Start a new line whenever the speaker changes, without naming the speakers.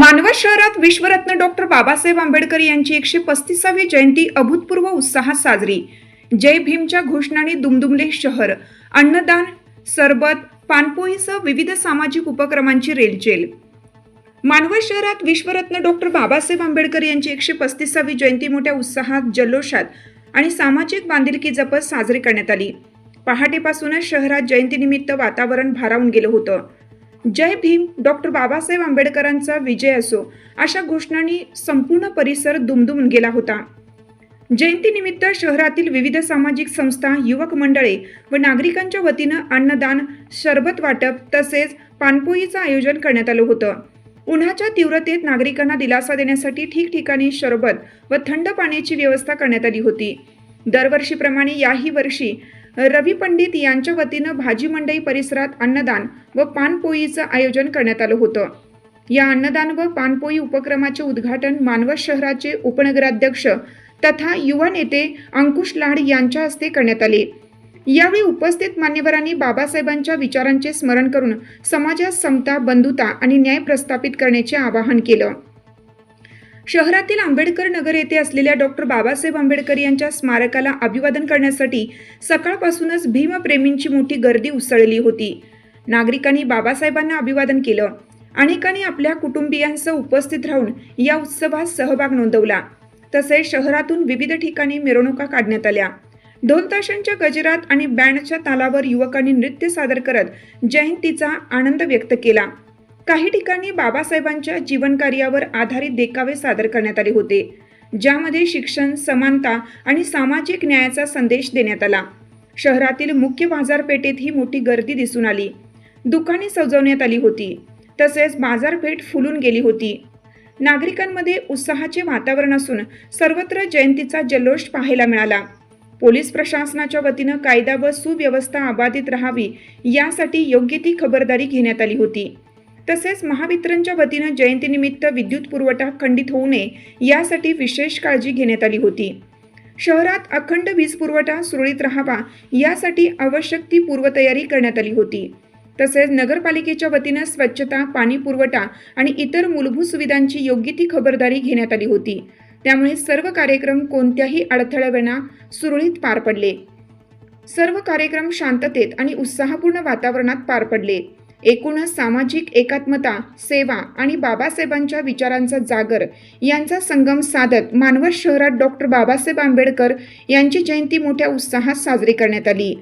मानवत शहरात विश्वरत्न डॉक्टर बाबासाहेब आंबेडकर यांची 135वी जयंती अभूतपूर्व उत्साहात साजरी। जय भीमच्या घोषणाने दुमदुमले शहर। अन्नदान, सरबत, पानपोईसह विविध सामाजिक उपक्रमांची रेलचेल। मानवत शहरात विश्वरत्न डॉक्टर बाबासाहेब आंबेडकर यांची 135वी जयंती मोठ्या उत्साहात, जल्लोषात आणि सामाजिक बांधिलकी जपत साजरी करण्यात आली। पहाटेपासूनच शहरात जयंतीनिमित्त वातावरण भारावून गेलं होतं। जय भीम, डॉक्टर बाबासाहेब आंबेडकरांचा विजय असो अशा घोषणांनी संपूर्ण परिसर दुमदुमून गेला होता। जयंतीनिमित्त शहरातील विविध सामाजिक संस्था, युवक मंडळे व नागरिकांच्या वतीनं अन्नदान, सरबत वाटप तसेच पानपोईचं आयोजन करण्यात आलं होतं। उन्हाच्या तीव्रतेत नागरिकांना दिलासा देण्यासाठी ठिकठिकाणी सरबत व थंड पाण्याची व्यवस्था करण्यात आली होती। दरवर्षीप्रमाणे याही वर्षी रवी पंडित यांच्या वतीनं भाजी मंडई परिसरात अन्नदान व पानपोईचं आयोजन करण्यात आलं होतं। या अन्नदान व पानपोई उपक्रमाचे उद्घाटन मानवत शहराचे उपनगराध्यक्ष तथा युवा नेते अंकुश लाड यांच्या हस्ते करण्यात आले। यावेळी उपस्थित मान्यवरांनी बाबासाहेबांच्या विचारांचे स्मरण करून समाजात समता, बंधुता आणि न्याय प्रस्थापित करण्याचे आवाहन केलं। शहरातील आंबेडकर नगर येथे असलेल्या डॉक्टर बाबासाहेब आंबेडकर यांच्या स्मारकाला अभिवादन करण्यासाठी सकाळपासूनच भीमप्रेमींची मोठी गर्दी उसळली होती। नागरिकांनी बाबासाहेबांना अभिवादन केलं। अनेकांनी आपल्या कुटुंबियांसह उपस्थित राहून या उत्सवात सहभाग नोंदवला। तसेच शहरातून विविध ठिकाणी मिरवणुका काढण्यात आल्या। ढोलताशांच्या गजरात आणि बँडच्या तालावर युवकांनी नृत्य सादर करत जयंतीचा आनंद व्यक्त केला। काही ठिकाणी बाबासाहेबांच्या जीवनकार्यावर आधारित देखावे सादर करण्यात आले होते, ज्यामध्ये शिक्षण, समानता आणि सामाजिक न्यायाचा संदेश देण्यात आला। शहरातील मुख्य बाजारपेठेतही मोठी गर्दी दिसून आली। दुकाने सजवण्यात आली होती, तसेच बाजारपेठ फुलून गेली होती। नागरिकांमध्ये उत्साहाचे वातावरण असून सर्वत्र जयंतीचा जल्लोष पाहायला मिळाला। पोलीस प्रशासनाच्या वतीनं कायदा व सुव्यवस्था अबाधित राहावी यासाठी योग्य ती खबरदारी घेण्यात आली होती। तसेच महावितरणच्या वतीनं जयंतीनिमित्त विद्युत पुरवठा खंडित होऊ नये यासाठी विशेष काळजी घेण्यात आली होती। शहरात अखंड वीज पुरवठा सुरळीत राहावा यासाठी आवश्यक ती पूर्वतयारी करण्यात आली होती। तसेच नगरपालिकेच्या वतीनं स्वच्छता, पाणी पुरवठा आणि इतर मूलभूत सुविधांची योग्य ती खबरदारी घेण्यात आली होती। त्यामुळे सर्व कार्यक्रम कोणत्याही अडथळ्याविना सुरळीत पार पडले। सर्व कार्यक्रम शांततेत आणि उत्साहपूर्ण वातावरणात पार पडले। एकूणच सामाजिक एकात्मता, सेवा आणि बाबासाहेबांच्या विचारांचा जागर यांचा संगम साधत मानवत शहरात डॉक्टर बाबासाहेब आंबेडकर यांची जयंती मोठ्या उत्साहात साजरी करण्यात आली।